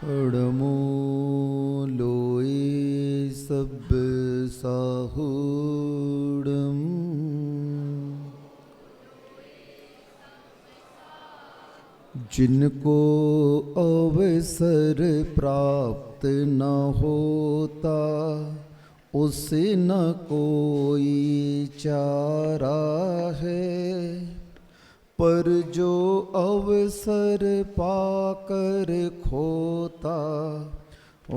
अड़मो लोए सब साहुड़म, जिनको अवसर प्राप्त न होता उसे न कोई चारा है, पर जो अवसर पाकर खोता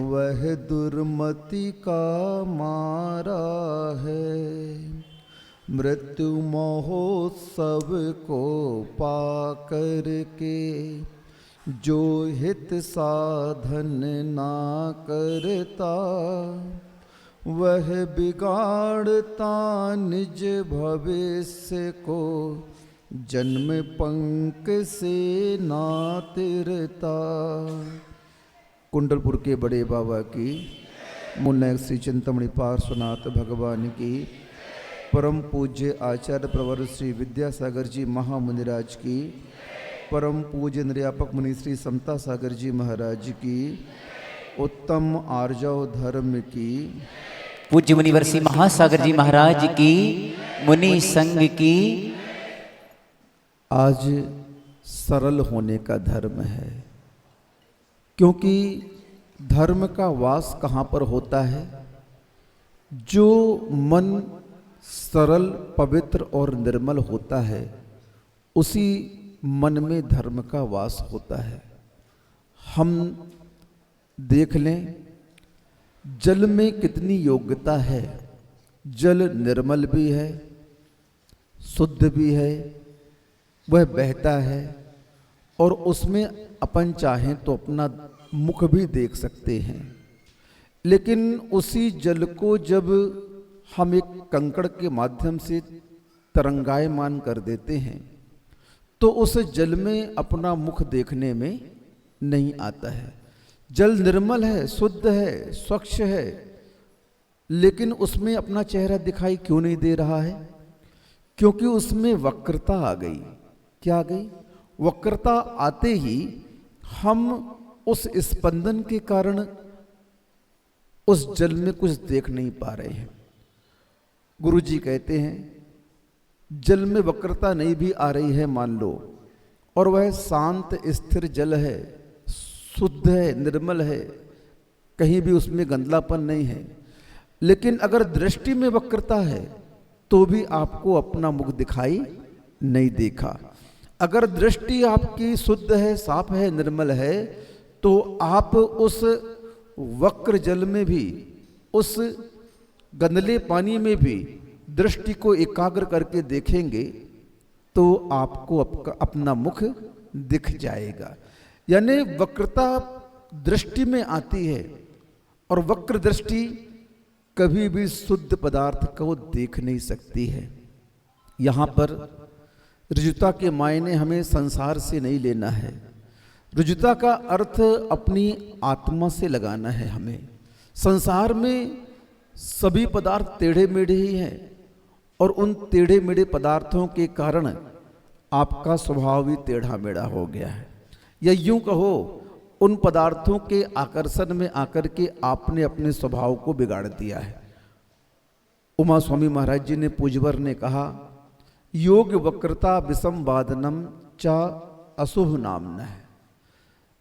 वह दुर्मति का मारा है। मृत्यु महोत्सव को पाकर के जो हित साधन ना करता, वह बिगाड़ता निज भविष्य को, जन्म पंक से ना तिरता। कुंडलपुर के बड़े बाबा की, मुन्ना श्री चिंतामणि पार्श्वनाथ भगवान की, परम पूज्य आचार्य प्रवर श्री विद्यासागर जी महामुनिराज की, परम पूज्य निर्यापक मुनि श्री समता सागर जी महाराज की, उत्तम आर्जव धर्म की, पूज्य मुनिवर श्री महासागर जी महाराज की, मुनि संघ की। आज सरल होने का धर्म है, क्योंकि धर्म का वास कहाँ पर होता है? जो मन सरल, पवित्र और निर्मल होता है, उसी मन में धर्म का वास होता है। हम देख लें, जल में कितनी योग्यता है। जल निर्मल भी है, शुद्ध भी है, वह बहता है और उसमें अपन चाहें तो अपना मुख भी देख सकते हैं। लेकिन उसी जल को जब हम एक कंकड़ के माध्यम से तरंगायमान कर देते हैं तो उस जल में अपना मुख देखने में नहीं आता है। जल निर्मल है, शुद्ध है, स्वच्छ है, लेकिन उसमें अपना चेहरा दिखाई क्यों नहीं दे रहा है? क्योंकि उसमें वक्रता आ गई। क्या आ गई? वक्रता आते ही हम उस स्पंदन के कारण उस जल में कुछ देख नहीं पा रहे हैं। गुरु जी कहते हैं, जल में वक्रता नहीं भी आ रही है मान लो, और वह शांत स्थिर जल है, शुद्ध है, निर्मल है, कहीं भी उसमें गंदलापन नहीं है, लेकिन अगर दृष्टि में वक्रता है तो भी आपको अपना मुख दिखाई नहीं देखा। अगर दृष्टि आपकी शुद्ध है, साफ है, निर्मल है, तो आप उस वक्र जल में भी, उस गंदले पानी में भी दृष्टि को एकाग्र करके देखेंगे तो आपको अपना मुख दिख जाएगा। यानी वक्रता दृष्टि में आती है और वक्र दृष्टि कभी भी शुद्ध पदार्थ को देख नहीं सकती है। यहाँ पर ऋजुता के मायने हमें संसार से नहीं लेना है। ऋजुता का अर्थ अपनी आत्मा से लगाना है हमें। संसार में सभी पदार्थ टेढ़े मेढ़े ही हैं और उन टेढ़े मेढ़े पदार्थों के कारण आपका स्वभाव भी टेढ़ा मेढ़ा हो गया है। या यूं कहो, उन पदार्थों के आकर्षण में आकर के आपने अपने स्वभाव को बिगाड़ दिया है। उमा स्वामी महाराज जी ने, पूजवर ने कहा, योग वक्रता विषम वादनम चा अशुभ नाम है।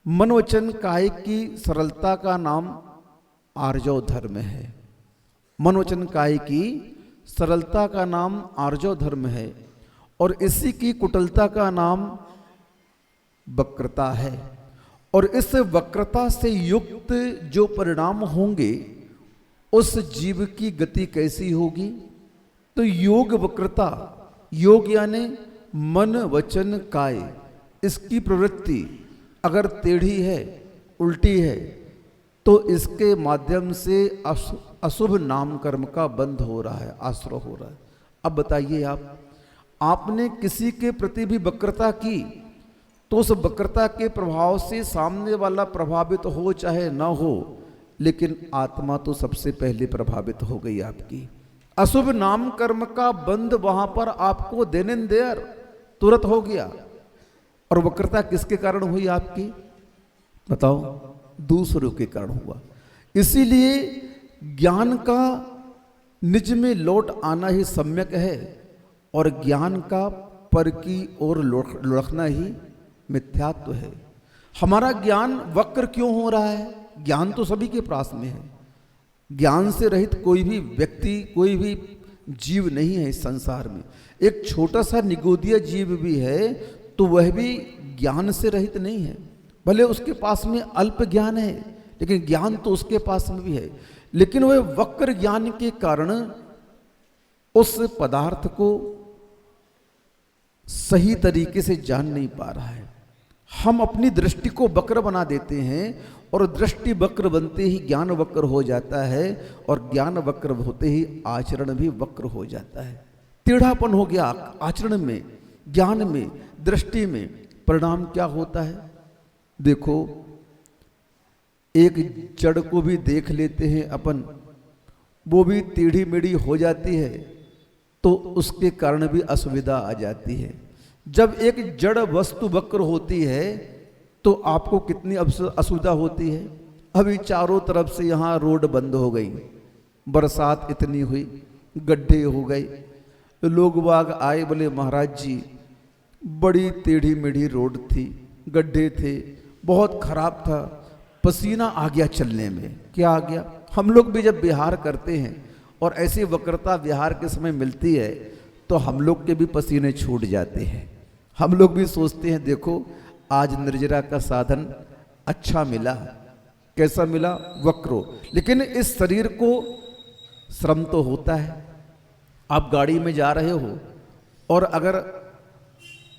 मनोवचन काय की सरलता का नाम आर्जव धर्म है। मनोवचन काय की सरलता का नाम आर्जव धर्म है और इसी की कुटिलता का नाम वक्रता है। और इस वक्रता से युक्त जो परिणाम होंगे उस जीव की गति कैसी होगी? तो योग वक्रता, योग यानी मन वचन काय, इसकी प्रवृत्ति अगर टेढ़ी है, उल्टी है, तो इसके माध्यम से अशुभ नाम कर्म का बंध हो रहा है, आश्रय हो रहा है। अब बताइए, आपने किसी के प्रति भी वक्रता की तो उस वक्रता के प्रभाव से सामने वाला प्रभावित हो चाहे ना हो, लेकिन आत्मा तो सबसे पहले प्रभावित हो गई आपकी। अशुभ नाम कर्म का बंध वहां पर आपको देन एंड देयर तुरंत हो गया। और वक्रता किसके कारण हुई आपकी? बताओ। दूसरों के कारण हुआ। इसीलिए ज्ञान का निज में लौट आना ही सम्यक है और ज्ञान का पर की ओर लुढ़कना ही मिथ्यात्व है। हमारा ज्ञान वक्र क्यों हो रहा है? ज्ञान तो सभी के पास में है। ज्ञान से रहित कोई भी व्यक्ति, कोई भी जीव नहीं है इस संसार में। एक छोटा सा निगोदिया जीव भी है तो वह भी ज्ञान से रहित नहीं है। भले उसके पास में अल्प ज्ञान है लेकिन ज्ञान तो उसके पास में भी है, लेकिन वह वक्र ज्ञान के कारण उस पदार्थ को सही तरीके से जान नहीं पा रहा है। हम अपनी दृष्टि को वक्र बना देते हैं और दृष्टि वक्र बनते ही ज्ञान वक्र हो जाता है और ज्ञान वक्र होते ही आचरण भी वक्र हो जाता है। टेढ़ापन हो गया आचरण में, ज्ञान में, दृष्टि में। परिणाम क्या होता है? देखो, एक जड़ को भी देख लेते हैं अपन, वो भी टेढ़ी मेढ़ी हो जाती है तो उसके कारण भी असुविधा आ जाती है। जब एक जड़ वस्तु वक्र होती है तो आपको कितनी असुविधा होती है। अभी चारों तरफ से यहाँ रोड बंद हो गई, बरसात इतनी हुई, गड्ढे हो गए, लोग बाग आए, बोले महाराज जी बड़ी टेढ़ी मेढ़ी रोड थी, गड्ढे थे, बहुत खराब था, पसीना आ गया चलने में। क्या आ गया? हम लोग भी जब विहार करते हैं और ऐसी वक्रता विहार के समय मिलती है तो हम लोग के भी पसीने छूट जाते हैं। हम लोग भी सोचते हैं देखो आज निर्जरा का साधन अच्छा मिला। कैसा मिला? वक्रो। लेकिन इस शरीर को श्रम तो होता है। आप गाड़ी में जा रहे हो और अगर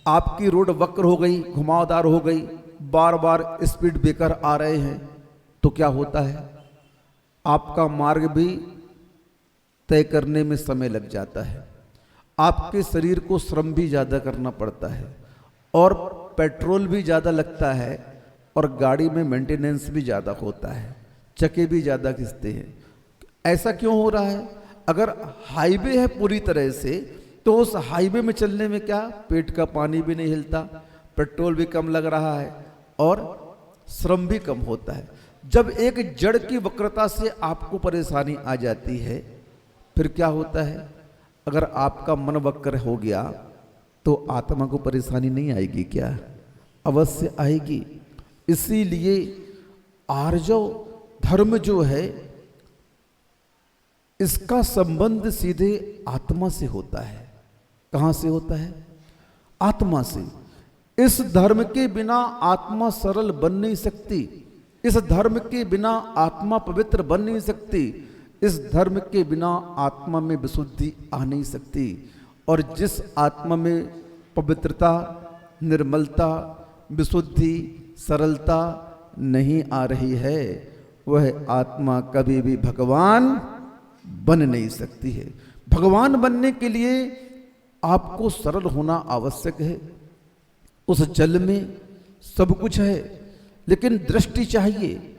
आपकी रोड वक्र हो गई, घुमावदार हो गई, बार बार स्पीड ब्रेकर आ रहे हैं तो क्या होता है? आपका मार्ग भी तय करने में समय लग जाता है। आपके शरीर को श्रम भी ज़्यादा करना पड़ता है और पेट्रोल भी ज़्यादा लगता है और गाड़ी में मेंटेनेंस भी ज़्यादा होता है, चक्के भी ज़्यादा खिंचते हैं। ऐसा क्यों हो रहा है? अगर हाईवे है पूरी तरह से तो उस हाईवे में चलने में क्या, पेट का पानी भी नहीं हिलता, पेट्रोल भी कम लग रहा है और श्रम भी कम होता है। जब एक जड़ की वक्रता से आपको परेशानी आ जाती है फिर क्या होता है? अगर आपका मन वक्र हो गया तो आत्मा को परेशानी नहीं आएगी क्या? अवश्य आएगी। इसीलिए आर्जव धर्म जो है इसका संबंध सीधे आत्मा से होता है। कहाँ से होता है? आत्मा से। इस धर्म के बिना आत्मा सरल बन नहीं सकती, इस धर्म के बिना आत्मा पवित्र बन नहीं सकती, इस धर्म के बिना आत्मा में विशुद्धि आ नहीं सकती। और जिस आत्मा में पवित्रता, निर्मलता, विशुद्धि, सरलता नहीं आ रही है वह आत्मा कभी भी भगवान बन नहीं सकती है। भगवान बनने के लिए आपको सरल होना आवश्यक है। उस जल में सब कुछ है लेकिन दृष्टि चाहिए।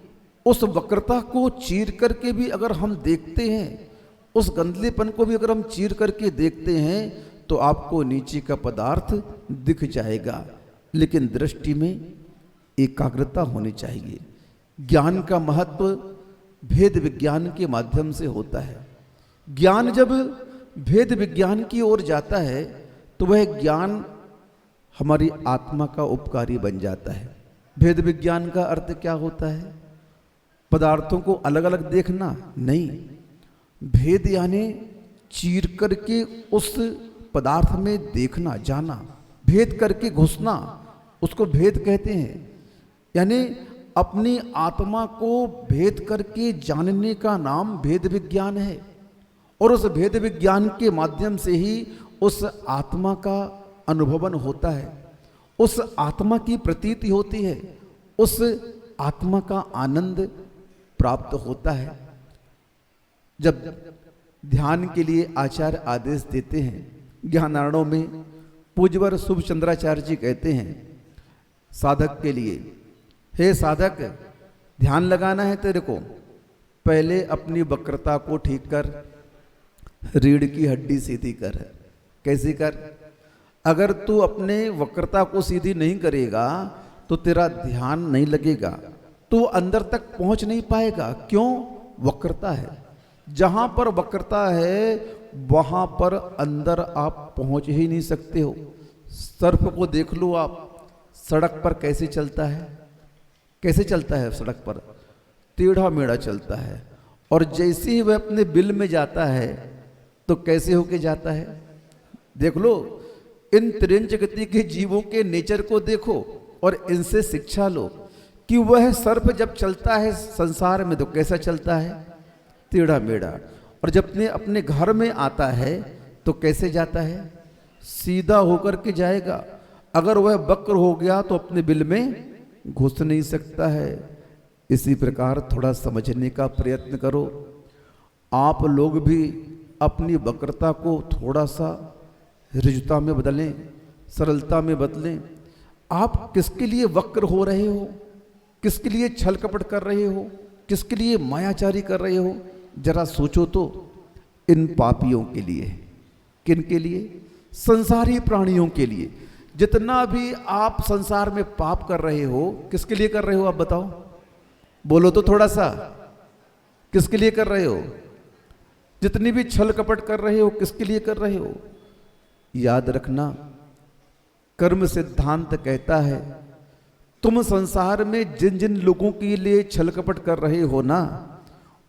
उस वक्रता को चीर करके भी अगर हम देखते हैं, उस गंदलेपन को भी अगर हम चीर करके देखते हैं तो आपको नीचे का पदार्थ दिख जाएगा। लेकिन दृष्टि में एकाग्रता होनी चाहिए। ज्ञान का महत्व भेद विज्ञान के माध्यम से होता है। ज्ञान जब भेद विज्ञान की ओर जाता है तो वह ज्ञान हमारी आत्मा का उपकारी बन जाता है। भेद विज्ञान का अर्थ क्या होता है? पदार्थों को अलग अलग देखना नहीं, भेद यानी चीर करके उस पदार्थ में देखना, जाना, भेद करके घुसना, उसको भेद कहते हैं। यानी अपनी आत्मा को भेद करके जानने का नाम भेद विज्ञान है और उस भेद विज्ञान के माध्यम से ही उस आत्मा का अनुभवन होता है, उस आत्मा की प्रतीति होती है, उस आत्मा का आनंद प्राप्त होता है। जब ध्यान के लिए आचार्य आदेश देते हैं, ज्ञानार्णव में पूज्यवर शुभ चंद्राचार्य जी कहते हैं साधक के लिए, हे साधक ध्यान लगाना है तेरे को, पहले अपनी वक्रता को ठीक कर, रीढ़ की हड्डी सीधी कर। कैसी कर? अगर तू अपने वक्रता को सीधी नहीं करेगा तो तेरा ध्यान नहीं लगेगा, तो अंदर तक पहुंच नहीं पाएगा। क्यों? वक्रता है। जहां पर वक्रता है वहां पर अंदर आप पहुंच ही नहीं सकते हो। सर्प को देख लो आप, सड़क पर कैसे चलता है, कैसे चलता है सड़क पर, टेढ़ा मेढ़ा चलता है। और जैसे ही वह अपने बिल में जाता है तो कैसे होके जाता है? देख लो, इन त्रिंच गति के जीवों के नेचर को देखो और इनसे शिक्षा लो कि वह सर्प जब चलता है संसार में तो कैसा चलता है? टेढ़ा मेढ़ा। और जब अपने घर में आता है तो कैसे जाता है? सीधा होकर के जाएगा। अगर वह वक्र हो गया तो अपने बिल में घुस नहीं सकता है। इसी प्रकार थोड़ा समझने का प्रयत्न करो। आप लोग भी अपनी वक्रता को थोड़ा सा ऋजुता में बदलें, सरलता में बदलें। आप किसके लिए वक्र हो रहे हो? किसके लिए छल कपट कर रहे हो? किसके लिए मायाचारी कर रहे हो? जरा सोचो तो। इन पापियों के लिए। किन के लिए? संसारी प्राणियों के लिए। जितना भी आप संसार में पाप कर रहे हो, किसके लिए कर रहे हो? आप बताओ, बोलो तो थोड़ा सा। किसके लिए कर रहे हो? जितनी भी छल कपट कर रहे हो, किसके लिए कर रहे हो? याद रखना, कर्म सिद्धांत कहता है तुम संसार में जिन जिन लोगों के लिए छल कपट कर रहे हो ना,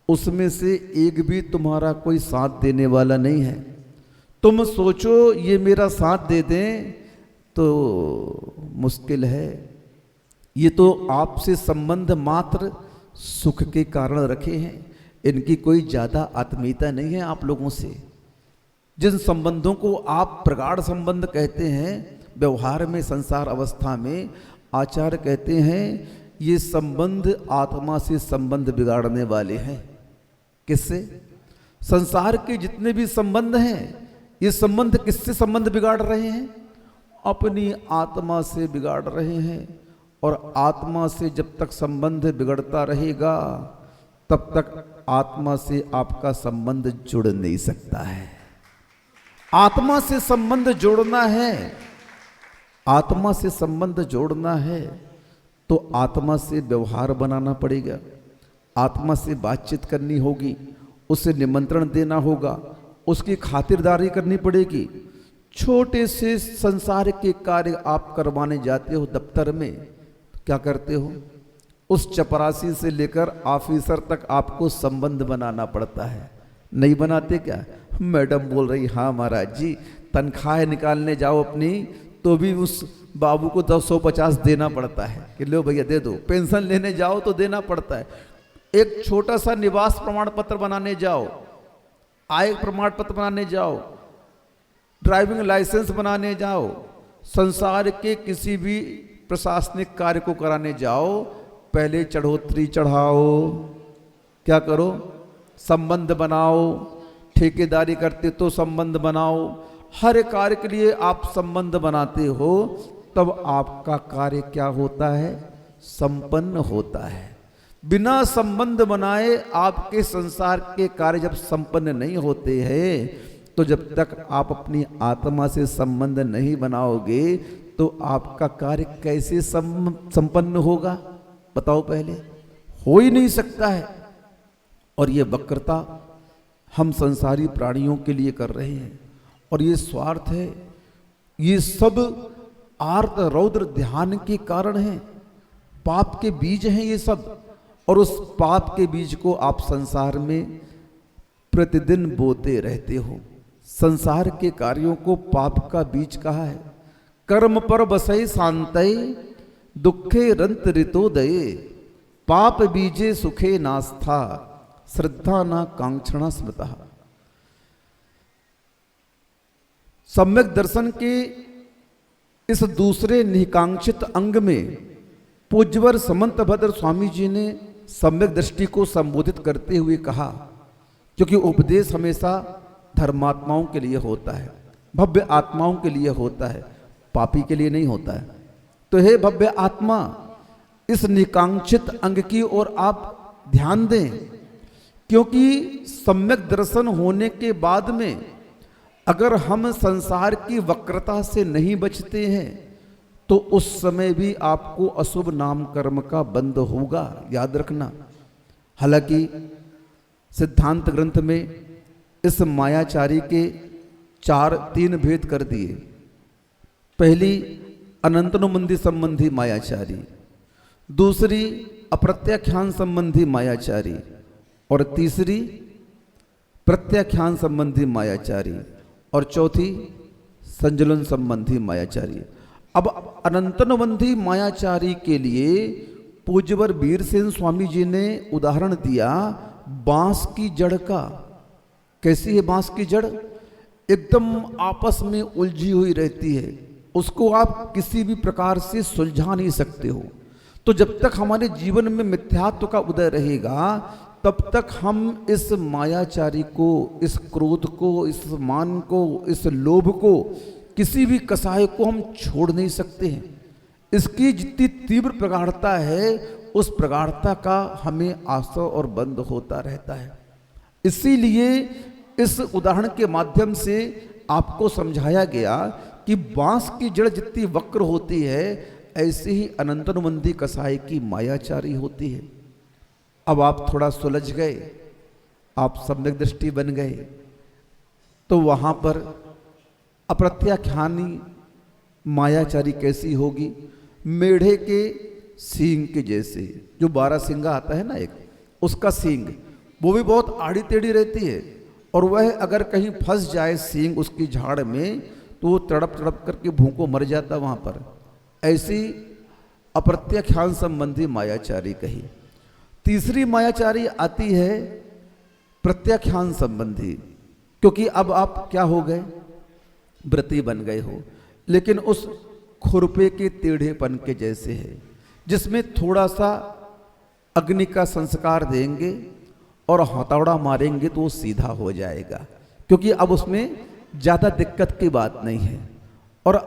उसमें से एक भी तुम्हारा कोई साथ देने वाला नहीं है। तुम सोचो ये मेरा साथ दे दें तो मुश्किल है। ये तो आपसे संबंध मात्र सुख के कारण रखे हैं, इनकी कोई ज़्यादा आत्मीयता नहीं है आप लोगों से। जिन संबंधों को आप प्रगाढ़ संबंध कहते हैं, व्यवहार में, संसार अवस्था में आचार्य कहते हैं ये संबंध आत्मा से संबंध बिगाड़ने वाले हैं। किससे? संसार के जितने भी संबंध हैं, ये संबंध किससे संबंध बिगाड़ रहे हैं? अपनी आत्मा से बिगाड़ रहे हैं। और आत्मा से जब तक संबंध बिगड़ता रहेगा तब तक आत्मा से आपका संबंध जुड़ नहीं सकता है। आत्मा से संबंध जोड़ना है, आत्मा से संबंध जोड़ना है तो आत्मा से व्यवहार बनाना पड़ेगा, आत्मा से बातचीत करनी होगी, उसे निमंत्रण देना होगा, उसकी खातिरदारी करनी पड़ेगी। छोटे से संसार के कार्य आप करवाने जाते हो दफ्तर में, क्या करते हो? उस चपरासी से लेकर ऑफिसर तक आपको संबंध बनाना पड़ता है। नहीं बनाते क्या? मैडम बोल रही हाँ महाराज जी, तनख्वाह निकालने जाओ अपनी तो भी उस बाबू को 250 देना पड़ता है कि लो भैया दे दो। पेंशन लेने जाओ तो देना पड़ता है। एक छोटा सा निवास प्रमाण पत्र बनाने जाओ, आय प्रमाण पत्र बनाने जाओ, ड्राइविंग लाइसेंस बनाने जाओ, संसार के किसी भी प्रशासनिक कार्य को कराने जाओ, पहले चढ़ोतरी चढ़ाओ, क्या करो? संबंध बनाओ। ठेकेदारी करते तो संबंध बनाओ। हर कार्य के लिए आप संबंध बनाते हो, तब आपका कार्य क्या होता है? संपन्न होता है। बिना संबंध बनाए आपके संसार के कार्य जब संपन्न नहीं होते हैं, तो जब तक आप अपनी आत्मा से संबंध नहीं बनाओगे तो आपका कार्य कैसे संपन्न होगा? बताओ पहले। हो ही नहीं सकता है। और ये वक्रता हम संसारी प्राणियों के लिए कर रहे हैं, और ये स्वार्थ है। ये सब आर्त रौद्र ध्यान के कारण है, पाप के बीज हैं ये सब। और उस पाप के बीज को आप संसार में प्रतिदिन बोते रहते हो। संसार के कार्यों को पाप का बीज कहा है। कर्म पर बसई शांतय दुखे रंत ऋतोदये, पाप बीजे सुखे नास्था श्रद्धा ना कांक्षणा स्मृता। सम्यक दर्शन के इस दूसरे निकांक्षित अंग में पूज्यवर समंत भद्र स्वामी जी ने सम्यक दृष्टि को संबोधित करते हुए कहा, क्योंकि उपदेश हमेशा धर्मात्माओं के लिए होता है, भव्य आत्माओं के लिए होता है, पापी के लिए नहीं होता है। तो हे भव्य आत्मा, इस निकांक्षित अंग की ओर आप ध्यान दें, क्योंकि सम्यक दर्शन होने के बाद में अगर हम संसार की वक्रता से नहीं बचते हैं तो उस समय भी आपको अशुभ नाम कर्म का बंध होगा, याद रखना। हालांकि सिद्धांत ग्रंथ में इस मायाचारी के 3 भेद कर दिए। पहली अनंतनुबंधी संबंधी मायाचारी, दूसरी अप्रत्याख्यान संबंधी मायाचारी, और तीसरी प्रत्याख्यान संबंधी मायाचारी, और चौथी संजलन संबंधी मायाचारी। अब अनंतनुबंधी मायाचारी के लिए पूज्यवर वीरसेन स्वामी जी ने उदाहरण दिया बांस की जड़ का। कैसी है बांस की जड़? एकदम आपस में उलझी हुई रहती है, उसको आप किसी भी प्रकार से सुलझा नहीं सकते हो। तो जब तक हमारे जीवन में मिथ्यात्व का उदय रहेगा, तब तक हम इस मायाचारी को, इस क्रोध को, इस मान को, इस लोभ को, किसी भी कसाय को हम छोड़ नहीं सकते हैं। इसकी जितनी तीव्र प्रगाढ़ता है, उस प्रगाढ़ता का हमें आश्रय और बंध होता रहता है। इसीलिए इस उदाहरण के माध्यम से आपको समझाया गया कि बांस की जड़ जितनी वक्र होती है, ऐसे ही अनंतनुबंधी कसाय की मायाचारी होती है। अब आप थोड़ा सुलझ गए, आप सम्यक दृष्टि बन गए, तो वहां पर अप्रत्याख्यानी मायाचारी कैसी होगी? मेढ़े के सींग के जैसे, जो 12 सिंगा आता है ना एक, उसका सींग, वो भी बहुत आड़ी टेढ़ी रहती है, और वह अगर कहीं फंस जाए सींग उसकी झाड़ में, तो वो तड़प तड़प करके भूखों मर जाता वहां पर। ऐसी अप्रत्याख्यान संबंधी मायाचारी कही। तीसरी मायाचारी आती है प्रत्याख्यान संबंधी, क्योंकि अब आप क्या हो गए? व्रती बन गए हो, लेकिन उस खुरपे के टेढ़ेपन के जैसे है, जिसमें थोड़ा सा अग्नि का संस्कार देंगे और हथौड़ा मारेंगे तो वो सीधा हो जाएगा, क्योंकि अब उसमें ज्यादा दिक्कत की बात नहीं है। और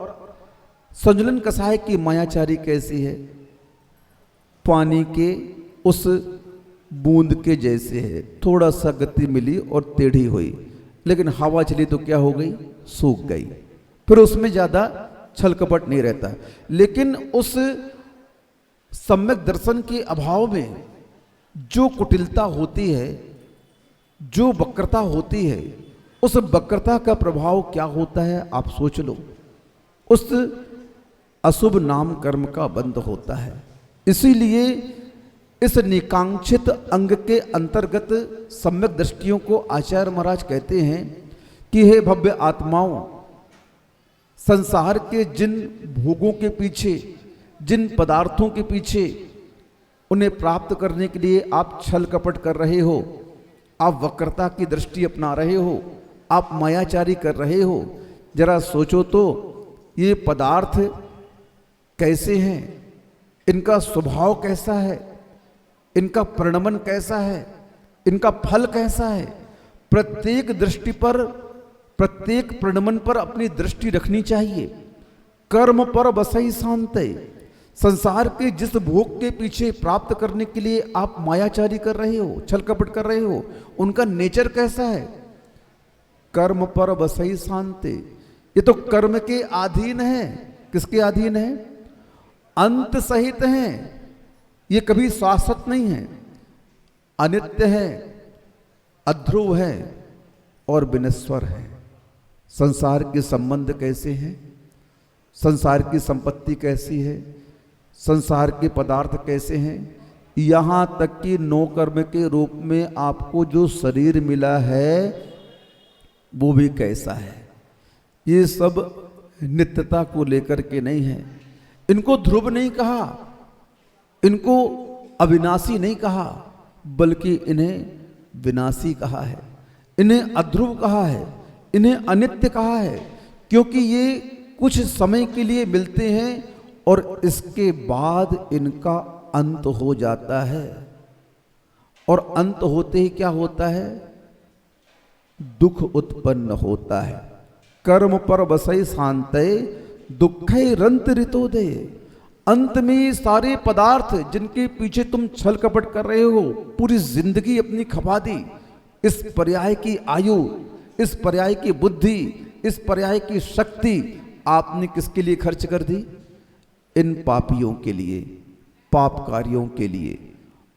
संजलन कसाय की मायाचारी कैसी है? पानी के उस बूंद के जैसे है, थोड़ा सा गति मिली और टेढ़ी हुई, लेकिन हवा चली तो क्या हो गई? सूख गई। फिर उसमें ज्यादा छल कपट नहीं रहता। लेकिन उस सम्यक दर्शन के अभाव में जो कुटिलता होती है, जो वक्रता होती है, उस वक्रता का प्रभाव क्या होता है आप सोच लो। उस अशुभ नाम कर्म का बंध होता है। इसीलिए इस निकांक्षित अंग के अंतर्गत सम्यक दृष्टियों को आचार्य महाराज कहते हैं कि हे भव्य आत्माओं, संसार के जिन भोगों के पीछे, जिन पदार्थों के पीछे, उन्हें प्राप्त करने के लिए आप छल कपट कर रहे हो, आप वक्रता की दृष्टि अपना रहे हो, आप मायाचारी कर रहे हो, जरा सोचो तो ये पदार्थ कैसे हैं, इनका स्वभाव कैसा है, इनका परिणमन कैसा है, इनका फल कैसा है। प्रत्येक दृष्टि पर, प्रत्येक परिणमन पर अपनी दृष्टि रखनी चाहिए। कर्म पर बसई शांत। संसार के जिस भोग के पीछे प्राप्त करने के लिए आप मायाचारी कर रहे हो, छल कपट कर रहे हो, उनका नेचर कैसा है? कर्म पर बसई शांत। ये तो कर्म के अधीन है। किसके अधीन है? अंत सहित हैं। ये कभी शाश्वत नहीं है, अनित्य है, अध्रुव है और विनश्वर है। संसार के संबंध कैसे हैं, संसार की संपत्ति कैसी है, संसार के पदार्थ कैसे हैं, यहाँ तक कि नौकर्म के रूप में आपको जो शरीर मिला है वो भी कैसा है। ये सब नित्यता को लेकर के नहीं है। इनको ध्रुव नहीं कहा, इनको अविनाशी नहीं कहा, बल्कि इन्हें विनाशी कहा है, इन्हें अध्रुव कहा है, इन्हें अनित्य कहा है, क्योंकि ये कुछ समय के लिए मिलते हैं और इसके बाद इनका अंत हो जाता है। और अंत होते ही क्या होता है? दुख उत्पन्न होता है। कर्म पर बसई शांतये दुखे रंत ऋतोदय। अंत में सारे पदार्थ जिनके पीछे तुम छल कपट कर रहे हो, पूरी जिंदगी अपनी खपा दी, इस पर्याय की आयु, इस पर्याय की बुद्धि, इस पर्याय की शक्ति आपने किसके लिए खर्च कर दी? इन पापियों के लिए, पापकारियों के लिए।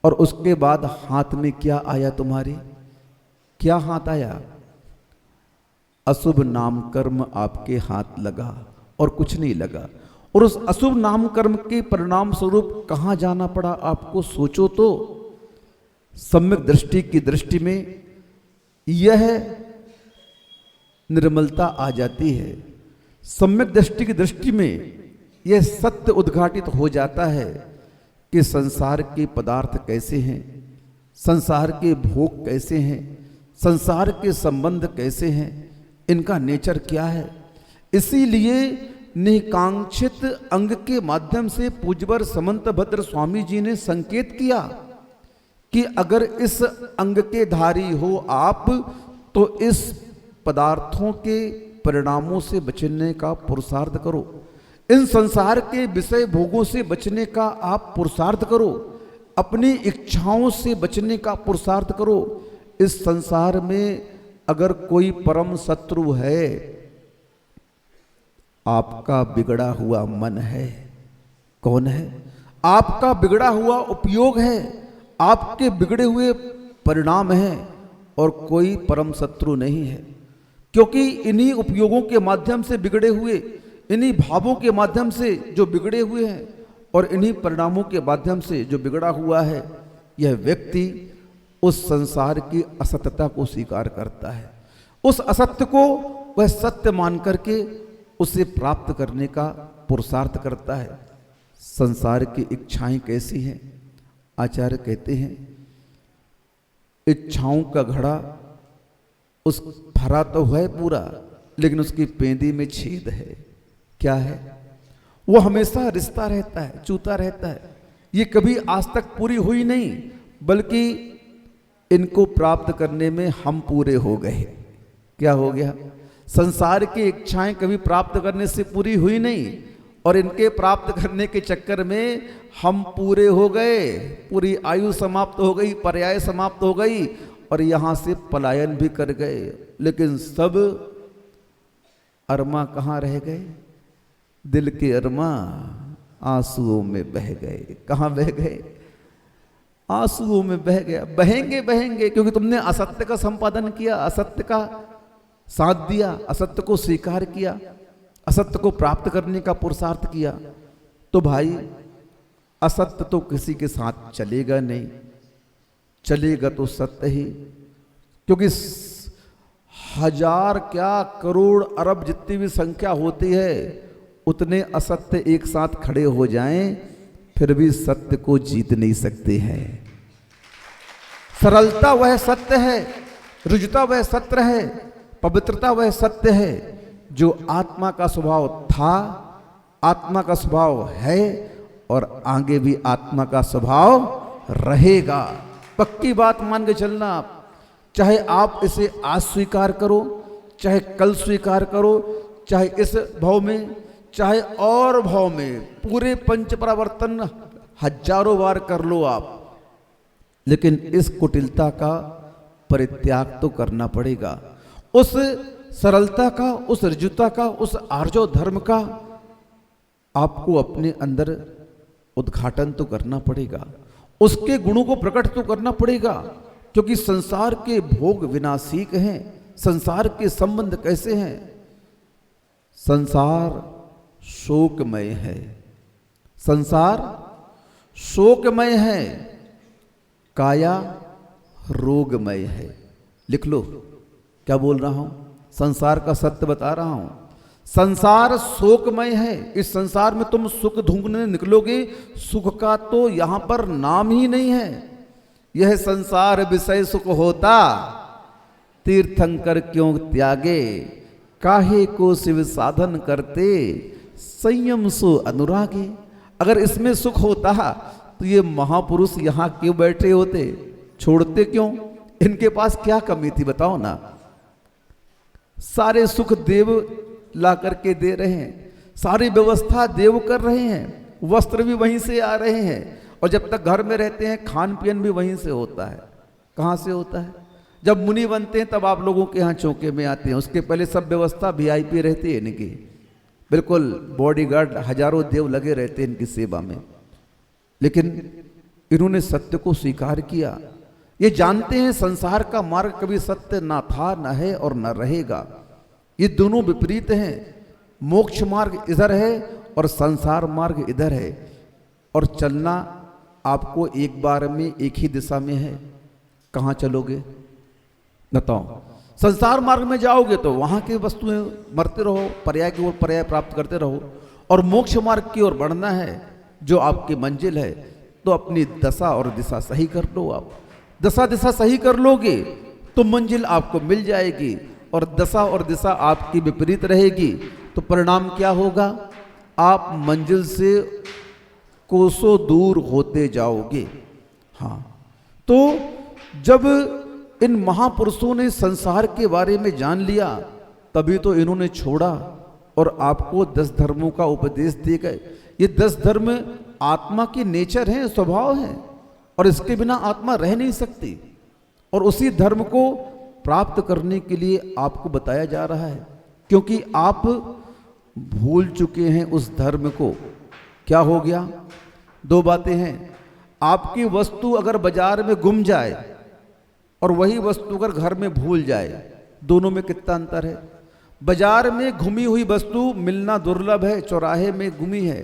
और उसके बाद हाथ में क्या आया तुम्हारे? क्या हाथ आया? अशुभ नाम कर्म आपके हाथ लगा और कुछ नहीं लगा। और उस अशुभ नाम कर्म के परिणाम स्वरूप कहां जाना पड़ा आपको? सोचो तो। सम्यक दृष्टि की दृष्टि में यह निर्मलता आ जाती है। सम्यक दृष्टि की दृष्टि में यह सत्य उद्घाटित हो जाता है कि संसार के पदार्थ कैसे हैं, संसार के भोग कैसे हैं, संसार के संबंध कैसे हैं, इनका नेचर क्या है। इसीलिए निकांक्षित अंग के माध्यम से पूज्यवर समंत भद्र स्वामी जी ने संकेत किया कि अगर इस अंग के धारी हो आप तो इस पदार्थों के परिणामों से बचने का पुरुषार्थ करो, इन संसार के विषय भोगों से बचने का आप पुरुषार्थ करो, अपनी इच्छाओं से बचने का पुरुषार्थ करो। इस संसार में अगर कोई परम शत्रु है, आपका बिगड़ा हुआ मन है। कौन है? आपका बिगड़ा हुआ उपयोग है, आपके बिगड़े हुए परिणाम हैं, और कोई परम शत्रु नहीं है। क्योंकि इन्हीं उपयोगों के माध्यम से बिगड़े हुए, इन्हीं भावों के माध्यम से जो बिगड़े हुए हैं और इन्हीं परिणामों के माध्यम से जो बिगड़ा हुआ है, यह व्यक्ति उस संसार की असत्यता को स्वीकार करता है। उस असत्य को वह सत्य मान करके उसे प्राप्त करने का पुरुषार्थ करता है। संसार की इच्छाएं कैसी हैं? आचार्य कहते हैं इच्छाओं का घड़ा उस भरा तो है पूरा, लेकिन उसकी पेंदी में छेद है। क्या है? वो हमेशा रिश्ता रहता है, चूता रहता है। ये कभी आज तक पूरी हुई नहीं, बल्कि इनको प्राप्त करने में हम पूरे हो गए। क्या हो गया? संसार की इच्छाएं कभी प्राप्त करने से पूरी हुई नहीं, और इनके प्राप्त करने के चक्कर में हम पूरे हो गए। पूरी आयु समाप्त हो गई, पर्याय समाप्त हो गई, और यहां से पलायन भी कर गए। लेकिन सब अरमा कहां रह गए? दिल के अरमा आंसुओं में बह गए। कहां बह गए? आंसुओं में बह गया। बहेंगे बहेंगे, क्योंकि तुमने असत्य का संपादन किया, असत्य का साथ दिया, असत्य को स्वीकार किया, असत्य को प्राप्त करने का पुरुषार्थ किया। तो भाई असत्य तो किसी के साथ चलेगा नहीं, चलेगा तो सत्य ही। क्योंकि हजार क्या करोड़ अरब जितनी भी संख्या होती है, उतने असत्य एक साथ खड़े हो जाएं, फिर भी सत्य को जीत नहीं सकते हैं। सरलता वह सत्य है, रुजुता वह सत्य है, पवित्रता वह सत्य है जो आत्मा का स्वभाव था, आत्मा का स्वभाव है, और आगे भी आत्मा का स्वभाव रहेगा। पक्की बात मान के चलना आप। चाहे आप इसे आज स्वीकार करो, चाहे कल स्वीकार करो, चाहे इस भाव में, चाहे और भाव में, पूरे पंच प्रवर्तन हजारों बार कर लो आप, लेकिन इस कुटिलता का परित्याग तो करना पड़ेगा। उस सरलता का, उस ऋजुता का, उस आर्जव धर्म का आपको अपने अंदर उद्घाटन तो करना पड़ेगा, उसके गुणों को प्रकट तो करना पड़ेगा। क्योंकि संसार के भोग विनाशिक हैं, संसार के संबंध कैसे हैं? संसार शोकमय है, संसार शोकमय है, काया रोगमय है। लिख लो क्या बोल रहा हूं, संसार का सत्य बता रहा हूं। संसार शोकमय है। इस संसार में तुम सुख ढूंढने निकलोगे, सुख का तो यहां पर नाम ही नहीं है। यह संसार विषय सुख होता, तीर्थंकर क्यों त्यागे, काहे को शिव साधन करते, संयम सो अनुरागे। अगर इसमें सुख होता तो ये महापुरुष यहां क्यों बैठे होते, छोड़ते क्यों? इनके पास क्या कमी थी बताओ ना। सारे सुख देव ला करके दे रहे हैं, सारी व्यवस्था देव कर रहे हैं, वस्त्र भी वहीं से आ रहे हैं, और जब तक घर में रहते हैं खान पीन भी वहीं से होता है। कहाँ से होता है? जब मुनि बनते हैं तब आप लोगों के यहाँ चौके में आते हैं, उसके पहले सब व्यवस्था वीआईपी रहती है इनकी। बिल्कुल बॉडीगार्ड हजारों देव लगे रहते हैं इनकी सेवा में, लेकिन इन्होंने सत्य को स्वीकार किया। ये जानते हैं संसार का मार्ग कभी सत्य ना था, ना है और ना रहेगा। ये दोनों विपरीत हैं। मोक्ष मार्ग इधर है और संसार मार्ग इधर है, और चलना आपको एक बार में एक ही दिशा में है। कहाँ चलोगे बताओ? संसार मार्ग में जाओगे तो वहां की वस्तुएं मरते रहो, पर्याय की ओर पर्याय प्राप्त करते रहो, और मोक्ष मार्ग की ओर बढ़ना है जो आपकी मंजिल है, तो अपनी दशा और दिशा सही कर लो। आप दशा दिशा सही कर लोगे तो मंजिल आपको मिल जाएगी, और दशा और दिशा आपकी विपरीत रहेगी तो परिणाम क्या होगा? आप मंजिल से कोसों दूर होते जाओगे। हाँ, तो जब इन महापुरुषों ने संसार के बारे में जान लिया, तभी तो इन्होंने छोड़ा और आपको 10 धर्मों का उपदेश दे गए। ये 10 धर्म आत्मा की नेचर है, स्वभाव है, और इसके बिना आत्मा रह नहीं सकती। और उसी धर्म को प्राप्त करने के लिए आपको बताया जा रहा है, क्योंकि आप भूल चुके हैं उस धर्म को। क्या हो गया? 2 बातें हैं। आपकी वस्तु अगर बाजार में गुम जाए और वही वस्तु अगर घर में भूल जाए, दोनों में कितना अंतर है? बाजार में घुमी हुई वस्तु मिलना दुर्लभ है, चौराहे में गुमी है,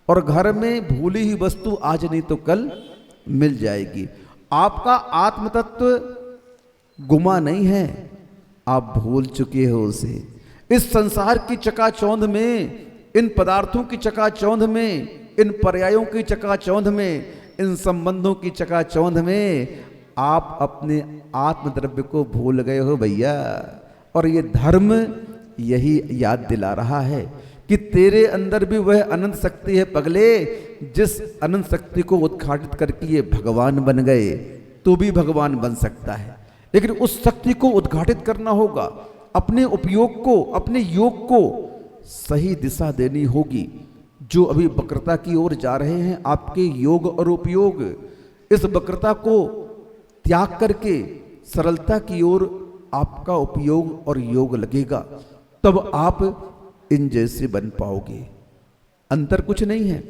और घर में भूली हुई वस्तु आज नहीं तो कल मिल जाएगी। आपका आत्म तत्व गुमा नहीं है, आप भूल चुके हो उसे। इस संसार की चकाचौंध में, इन पदार्थों की चकाचौंध में, इन पर्यायों की चकाचौंध में, इन संबंधों की चकाचौंध में आप अपने आत्मद्रव्य को भूल गए हो भैया। और ये धर्म यही याद दिला रहा है कि तेरे अंदर भी वह अनंत शक्ति है पगले, जिस अनंत शक्ति को उद्घाटित करके ये भगवान बन गए। तू भी भगवान बन सकता है, लेकिन उस शक्ति को उद्घाटित करना होगा। अपने उपयोग को, अपने योग को सही दिशा देनी होगी। जो अभी वक्रता की ओर जा रहे हैं आपके योग और उपयोग, इस वक्रता को त्याग करके सरलता की ओर आपका उपयोग और योग लगेगा, तब आप इन जैसे बन पाओगे। अंतर कुछ नहीं है,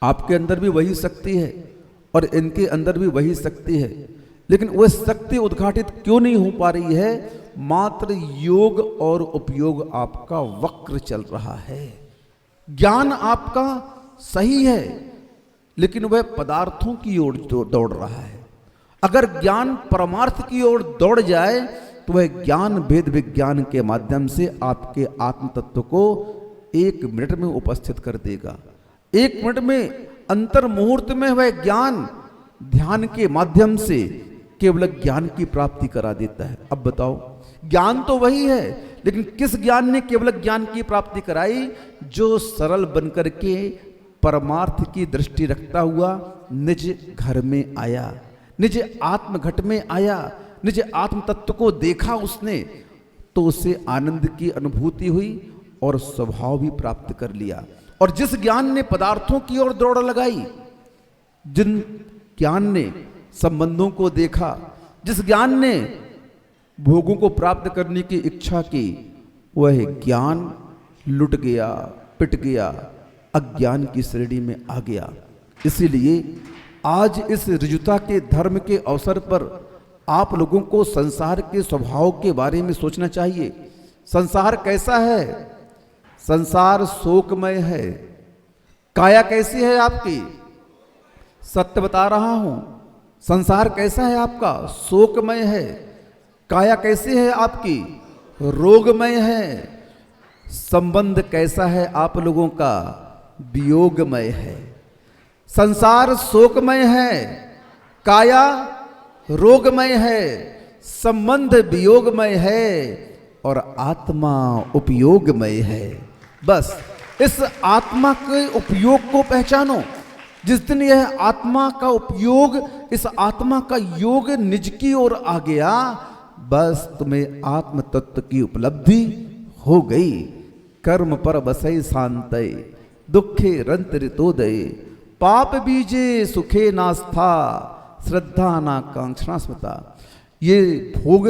आपके अंदर भी वही शक्ति है और इनके अंदर भी वही शक्ति है, लेकिन वह शक्ति उद्घाटित क्यों नहीं हो पा रही है? मात्र योग और उपयोग आपका वक्र चल रहा है। ज्ञान आपका सही है, लेकिन वह पदार्थों की ओर दौड़ रहा है। अगर ज्ञान परमार्थ की ओर दौड़ जाए तो वह ज्ञान भेद विज्ञान के माध्यम से आपके आत्म तत्व को 1 मिनट में उपस्थित कर देगा। 1 मिनट में, अंतर मुहूर्त में वह ज्ञान ध्यान के माध्यम से केवल ज्ञान की प्राप्ति करा देता है। अब बताओ, ज्ञान तो वही है, लेकिन किस ज्ञान ने केवल ज्ञान की प्राप्ति कराई? जो सरल बनकर के परमार्थ की दृष्टि रखता हुआ निज घर में आया, निज आत्मघट में आया, निज आत्म तत्व को देखा उसने, तो उसे आनंद की अनुभूति हुई और स्वभाव भी प्राप्त कर लिया। और जिस ज्ञान ने पदार्थों की ओर दौड़ लगाई, जिन ज्ञान ने संबंधों को देखा, जिस ज्ञान ने भोगों को प्राप्त करने की इच्छा की, वह ज्ञान लुट गया, पिट गया, अज्ञान की श्रेणी में आ गया। इसीलिए आज इस ऋजुता के धर्म के अवसर पर आप लोगों को संसार के स्वभाव के बारे में सोचना चाहिए। संसार कैसा है? संसार शोकमय है। काया कैसी है आपकी? सत्य बता रहा हूं, संसार कैसा है आपका? शोकमय है। काया कैसी है आपकी? रोगमय है। संबंध कैसा है आप लोगों का? वियोगमय है। संसार शोकमय है, काया रोगमय है, संबंध वियोगमय है और आत्मा उपयोगमय है। बस इस आत्मा के उपयोग को पहचानो। जिस दिन यह आत्मा का उपयोग, इस आत्मा का योग निज की ओर आ गया, बस तुम्हें आत्म तत्व की उपलब्धि हो गई। कर्म पर बसई शांतय, दुखे रंत ऋतोदय, पाप बीजे सुखे नास्था, श्रद्धा नाकांक्षणा स्मृता। ये भोग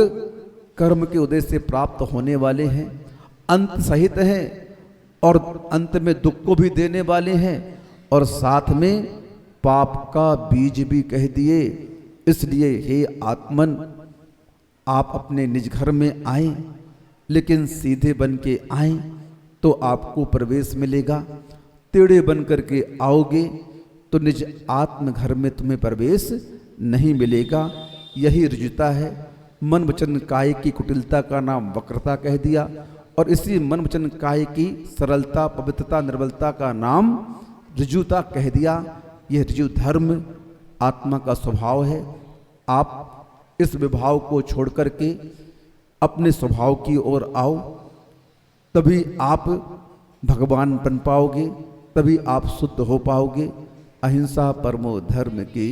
कर्म के उदय से प्राप्त होने वाले हैं, अंत सहित हैं, और अंत में दुख को भी देने वाले हैं और साथ में पाप का बीज भी कह दिए। इसलिए हे आत्मन, आप अपने निज घर में आए, लेकिन सीधे बन के आए तो आपको प्रवेश मिलेगा। टेढ़े बन करके आओगे तो निज आत्म घर में तुम्हें प्रवेश नहीं मिलेगा। यही ऋजुता है। मन वचन काय की कुटिलता का नाम वक्रता कह दिया, और इसी मन वचन काय की सरलता, पवित्रता, निर्बलता का नाम ऋजुता कह दिया। यह ऋजु धर्म आत्मा का स्वभाव है। आप इस विभाव को छोड़ करके अपने स्वभाव की ओर आओ, तभी आप भगवान बन पाओगे, तभी आप शुद्ध हो पाओगे। अहिंसा परमो धर्म की